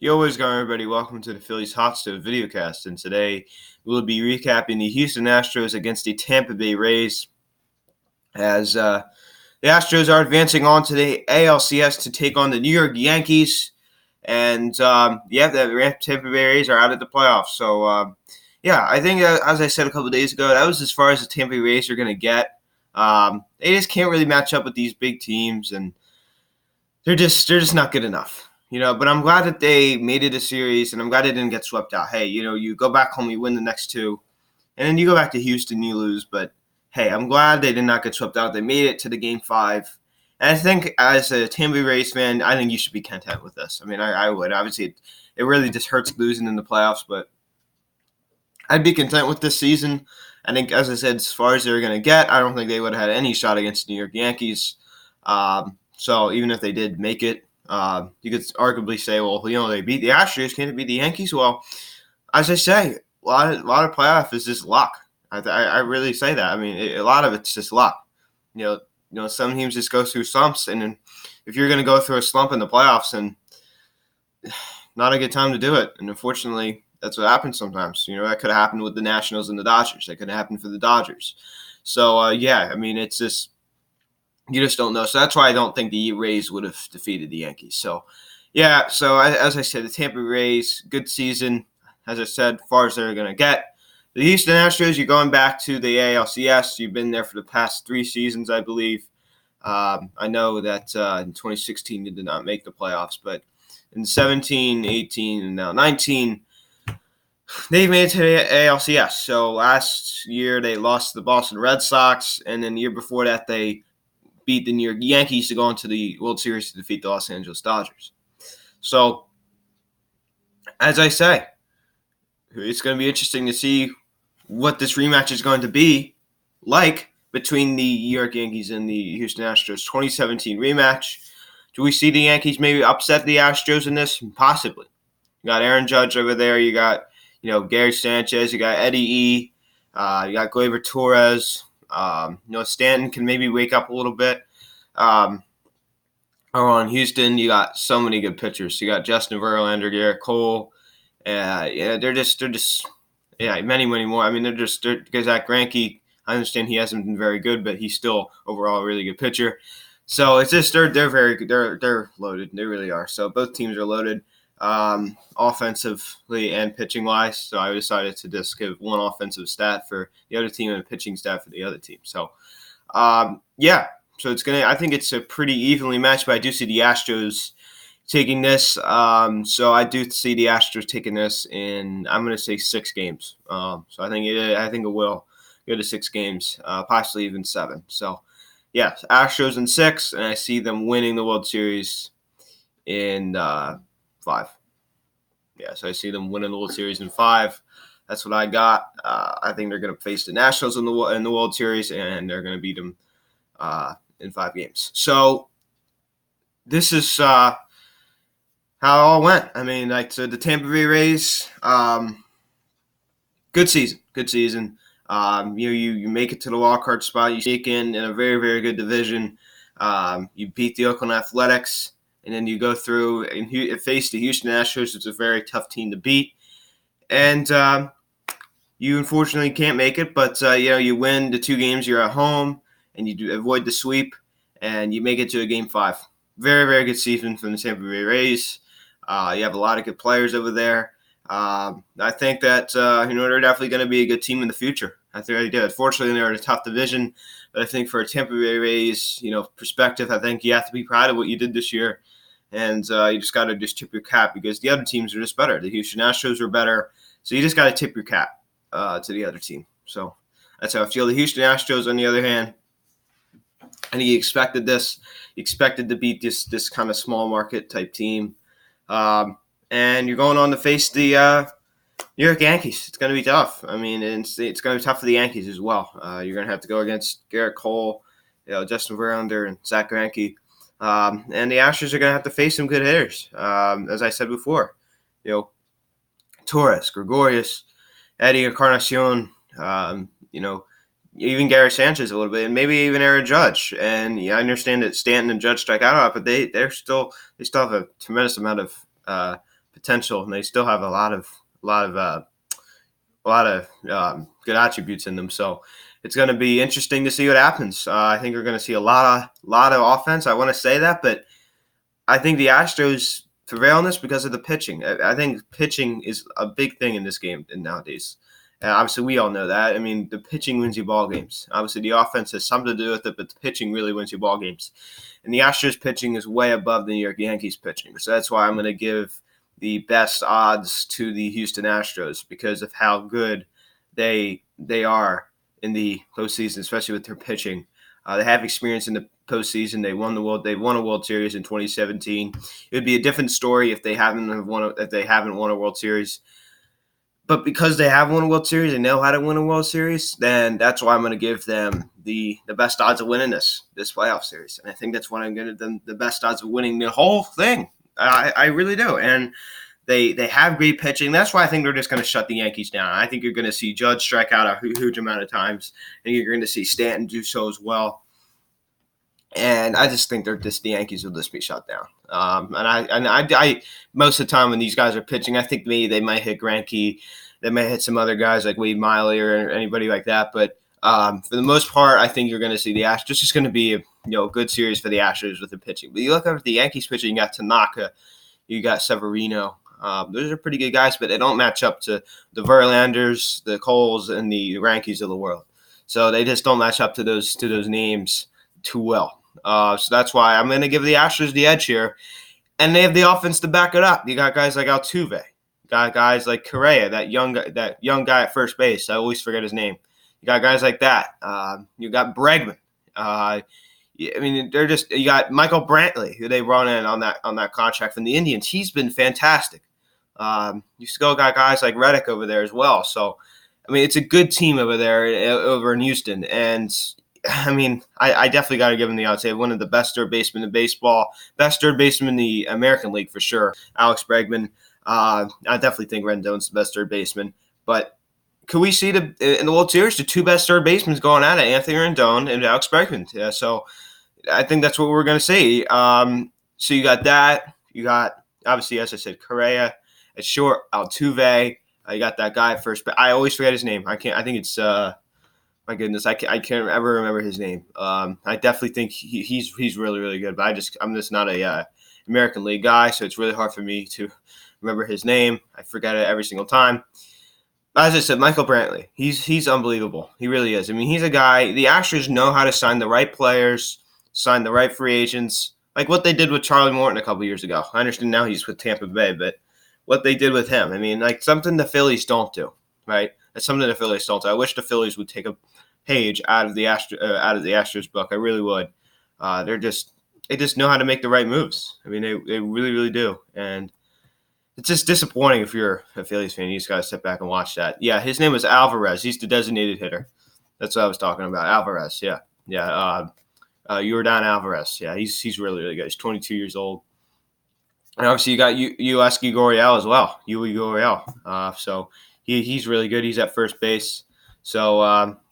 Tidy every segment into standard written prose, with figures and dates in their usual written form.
Yo, what's going on, everybody? Welcome to the Phillies Hot Stove Videocast, and today we'll be recapping the Houston Astros against the Tampa Bay Rays as the Astros are advancing on to the ALCS to take on the New York Yankees, and the Tampa Bay Rays are out of the playoffs. So, I think as I said a couple of days ago, that was as far as the Tampa Bay Rays are going to get. They just can't really match up with these big teams, and they're just not good enough. But I'm glad that they made it a series, and I'm glad they didn't get swept out. Hey, you go back home, you win the next two, and then you go back to Houston, you lose. But, hey, I'm glad they did not get swept out. They made it to the Game 5. And I think as a Tampa Bay Rays fan, I think you should be content with this. I mean, I would. Obviously, it really just hurts losing in the playoffs, but I'd be content with this season. I think, as I said, as far as they're going to get, I don't think they would have had any shot against the New York Yankees. So even if they did make it, you could arguably say, well, they beat the Astros. Can't it beat the Yankees? Well, as I say, a lot of playoff is just luck. I really say that. I mean, a lot of it's just luck. Some teams just go through slumps, and then if you're going to go through a slump in the playoffs, then not a good time to do it. And unfortunately, that's what happens sometimes. That could have happened with the Nationals and the Dodgers. That could have happened for the Dodgers. So, I mean, it's just – you just don't know. So that's why I don't think the Rays would have defeated the Yankees. So, as I said, the Tampa Bay Rays, good season, as I said, far as they're going to get. The Houston Astros, you're going back to the ALCS. You've been there for the past 3 seasons, I believe. I know that in 2016 you did not make the playoffs, but in 17, 18, and now 19, they've made it to the ALCS. So last year they lost to the Boston Red Sox, and then the year before that they beat the New York Yankees to go into the World Series to defeat the Los Angeles Dodgers. So, as I say, it's going to be interesting to see what this rematch is going to be like between the New York Yankees and the Houston Astros. 2017 rematch. Do we see the Yankees maybe upset the Astros in this? Possibly. You got Aaron Judge over there. You got, Gary Sanchez. You got Eddie E. You got Gleyber Torres. Stanton can maybe wake up a little bit. On Houston, you got so many good pitchers. You got Justin Verlander, Garrett Cole. They're just many more. I mean, because Zach Greinke, I understand he hasn't been very good, but he's still overall a really good pitcher. So it's just they're very good. They're loaded. They really are. So both teams are loaded, offensively and pitching wise. So I decided to just give one offensive stat for the other team and a pitching stat for the other team. So, So I think it's a pretty evenly matched, but I do see the Astros taking this. So I do see the Astros taking this in, I'm going to say 6 games. So I think it will go to 6 games, possibly even 7. So, Astros in 6, and I see them winning the World Series in 5. So I see them winning the World Series in 5. That's what I got. I think they're going to face the Nationals in the World Series, and they're going to beat them in 5 games. So this is how it all went. I mean, the Tampa Bay Rays, good season. You make it to the wild card spot. You sneak in a very, very good division. You beat the Oakland Athletics. And then you go through and face the Houston Astros. It's a very tough team to beat. And you unfortunately can't make it. But, you win the 2 games. You're at home. And you avoid the sweep. And you make it to a Game 5. Very, very good season from the Tampa Bay Rays. You have a lot of good players over there. I think that, they're definitely going to be a good team in the future. I think they did. Fortunately, they're in a tough division. But I think for a Tampa Bay Rays, perspective, I think you have to be proud of what you did this year. And you just got to tip your cap because the other teams are just better. The Houston Astros are better. So you just got to tip your cap to the other team. So that's how I feel. The Houston Astros, on the other hand, I think he expected this. He expected to beat this kind of small market type team. And you're going on to face the New York Yankees. It's going to be tough. I mean, it's going to be tough for the Yankees as well. You're going to have to go against Garrett Cole, Justin Verlander, and Zach Greinke. And the Astros are going to have to face some good hitters. As I said before, Torres, Gregorius, Eddie Encarnacion, even Gary Sanchez a little bit, and maybe even Aaron Judge. And I understand that Stanton and Judge strike out a lot, but they still have a tremendous amount of potential, and they still have a lot of good attributes in them. So it's going to be interesting to see what happens. I think we're going to see a lot of offense. I want to say that, but I think the Astros prevail in this because of the pitching. I think pitching is a big thing in this game nowadays. And obviously, we all know that. I mean, the pitching wins you ball games. Obviously, the offense has something to do with it, but the pitching really wins you ball games. And the Astros pitching is way above the New York Yankees pitching. So that's why I'm going to give the best odds to the Houston Astros because of how good they are in the postseason, especially with their pitching. They have experience in the postseason. They won a World Series in 2017. It would be a different story if they haven't won a World Series. But because they have won a World Series and know how to win a World Series, then that's why I'm going to give them the best odds of winning this playoff series. And I think that's why I'm going to give them the best odds of winning the whole thing. I really do. And they have great pitching. That's why I think they're just going to shut the Yankees down. I think you're going to see Judge strike out a huge amount of times. And you're going to see Stanton do so as well. And I just think the Yankees will just be shut down. And I most of the time when these guys are pitching, I think maybe they might hit Greinke, they might hit some other guys like Wade Miley or anybody like that. But for the most part, I think you're going to see the Astros. This is going to be a good series for the Astros with the pitching. But you look at the Yankees pitching, you got Tanaka, you got Severino. Those are pretty good guys, but they don't match up to the Verlanders, the Coles, and the Greinke's of the world. So they just don't match up to those names too well. So that's why I'm going to give the Astros the edge here. And they have the offense to back it up. You got guys like Altuve. You got guys like Correa, that young guy at first base. I always forget his name. You got guys like that. You got Bregman. You got Michael Brantley, who they run in on that contract from the Indians. He's been fantastic. You still got guys like Reddick over there as well. So, I mean, it's a good team over there over in Houston. And I mean, I definitely got to give him the odds. They have one of the best third basemen in baseball, best third baseman in the American League for sure, Alex Bregman. I definitely think Rendon's the best third baseman. But could we see in the World Series the two best third basemen going at it, Anthony Rendon and Alex Bregman? Yeah, so I think that's what we're going to see. So you got that. You got, obviously, as I said, Correa at short, Altuve. You got that guy at first, but I always forget his name. I think it's my goodness, I can't ever remember his name. I definitely think he's really, really good, but I'm just not a American League guy, so it's really hard for me to remember his name. I forget it every single time. As I said, Michael Brantley, he's unbelievable. He really is. I mean, he's a guy. The Astros know how to sign the right players, sign the right free agents, like what they did with Charlie Morton a couple years ago. I understand now he's with Tampa Bay, but what they did with him, I mean, like something the Phillies don't do, right? That's something the Phillies don't do. I wish the Phillies would take a page out of the Astros book. I really would. They just know how to make the right moves. I mean, they really, really do. And it's just disappointing if you're a Phillies fan. You just got to step back and watch that. Yeah, his name was Alvarez. He's the designated hitter. That's what I was talking about. Alvarez, yeah. Yordan Alvarez. Yeah, he's really, really good. He's 22 years old. And obviously you got Yulieski Gurriel as well. Yuli Gurriel. So he's really good. He's at first base. So,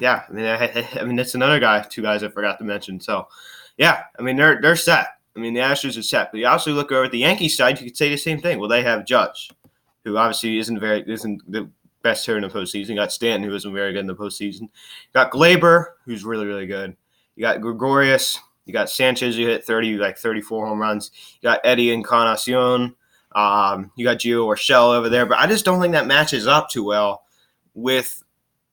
yeah, I mean, that's another guy, two guys I forgot to mention. So, yeah, I mean, they're set. I mean, the Astros are set. But you also look over at the Yankees side, you could say the same thing. Well, they have Judge, who obviously isn't the best hitter in the postseason. You got Stanton, who isn't very good in the postseason. You got Glaber, who's really, really good. You got Gregorius. You got Sanchez, who hit 34 home runs. You got Eddie Encarnacion. You got Gio Urshela over there. But I just don't think that matches up too well with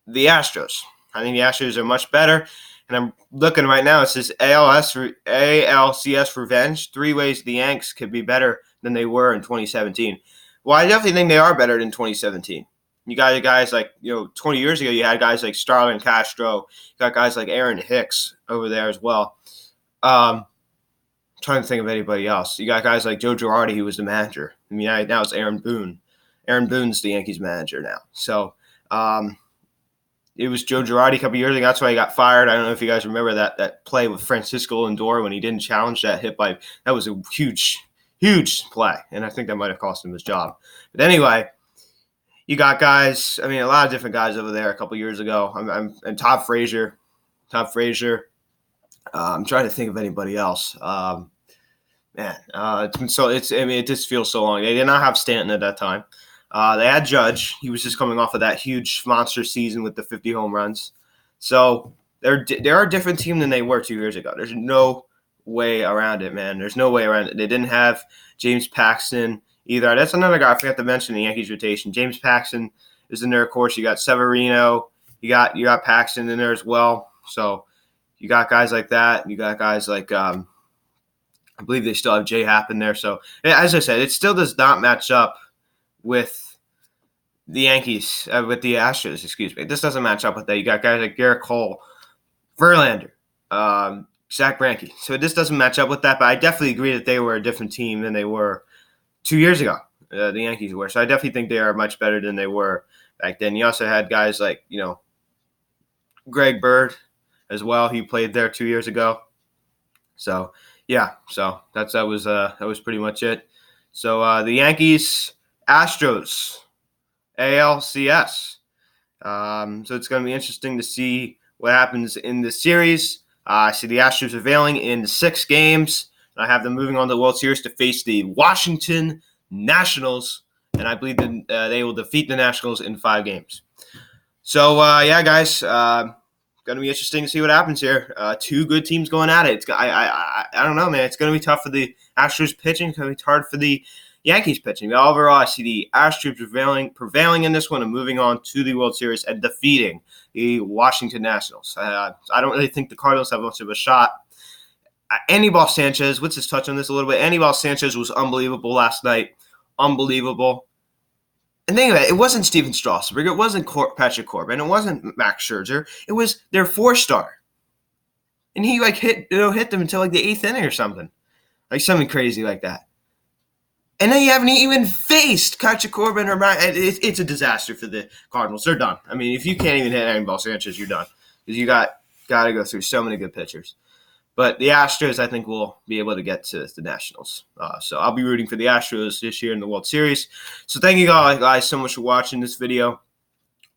the Astros. I think the Astros are much better. And I'm looking right now, it says ALCS revenge. 3 ways the Yanks could be better than they were in 2017. Well, I definitely think they are better than 2017. You got guys like, 20 years ago, you had guys like Starlin Castro. You got guys like Aaron Hicks over there as well. I'm trying to think of anybody else. You got guys like Joe Girardi, who was the manager. I mean, now it's Aaron Boone. Aaron Boone's the Yankees manager now. So, it was Joe Girardi a couple years ago. That's why he got fired. I don't know if you guys remember that play with Francisco Lindor when he didn't challenge that hit by – that was a huge, huge play, and I think that might have cost him his job. But anyway, you got guys – I mean, a lot of different guys over there a couple years ago. And Todd Frazier. I'm trying to think of anybody else. Man, it's been so. I mean, it just feels so long. They did not have Stanton at that time. They had Judge. He was just coming off of that huge monster season with the 50 home runs. So they're a different team than they were 2 years ago. There's no way around it, man. There's no way around it. They didn't have James Paxton either. That's another guy I forgot to mention in the Yankees rotation. James Paxton is in there, of course. You got Severino. You got Paxton in there as well. So you got guys like that. You got guys like I believe they still have Jay Happ in there. So as I said, it still does not match up with the Yankees, with the Astros, excuse me. This doesn't match up with that. You got guys like Garrett Cole, Verlander, Zach Greinke. So this doesn't match up with that, but I definitely agree that they were a different team than they were 2 years ago. The Yankees were. So I definitely think they are much better than they were back then. You also had guys like, Greg Bird as well. He played there 2 years ago. So yeah, so that was pretty much it. So the Yankees, Astros, ALCS. So it's going to be interesting to see what happens in this series. I see the Astros prevailing in 6 games. I have them moving on to the World Series to face the Washington Nationals, and I believe that they will defeat the Nationals in 5 games. So yeah, guys, going to be interesting to see what happens here. 2 good teams going at it. I don't know, man. It's going to be tough for the Astros pitching. It's going to be hard for the Yankees pitching. But overall, I see the Astros prevailing in this one and moving on to the World Series and defeating the Washington Nationals. I don't really think the Cardinals have much of a shot. Anibal Sanchez, let's just touch on this a little bit. Anibal Sanchez was unbelievable last night. Unbelievable. And think about it, it wasn't Steven Strasburg, it wasn't Patrick Corbin, it wasn't Max Scherzer. It was their 4-star. And he hit them until the 8th inning or something. Something crazy like that. And then you haven't even faced Patrick Corbin or Max. It's a disaster for the Cardinals. They're done. I mean, if you can't even hit Anibal Sanchez, you're done. Because you got to go through so many good pitchers. But the Astros, I think, will be able to get to the Nationals. So I'll be rooting for the Astros this year in the World Series. So thank you guys so much for watching this video.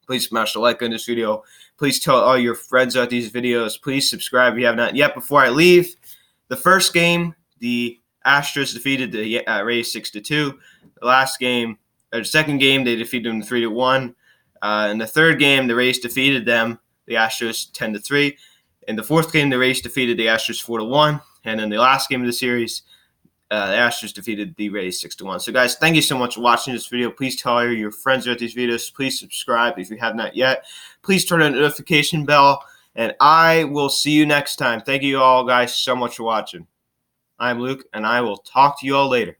Please smash the like on this video. Please tell all your friends about these videos. Please subscribe if you have not yet. Before I leave, the first game, the Astros defeated the Rays 6-2. The second game, they defeated them 3-1. In the third game, the Rays defeated them, the Astros 10-3. In the fourth game, the Rays defeated the Astros 4-1. And in the last game of the series, the Astros defeated the Rays 6-1. So, guys, thank you so much for watching this video. Please tell all your friends about these videos. Please subscribe if you have not yet. Please turn on the notification bell. And I will see you next time. Thank you all, guys, so much for watching. I'm Luke, and I will talk to you all later.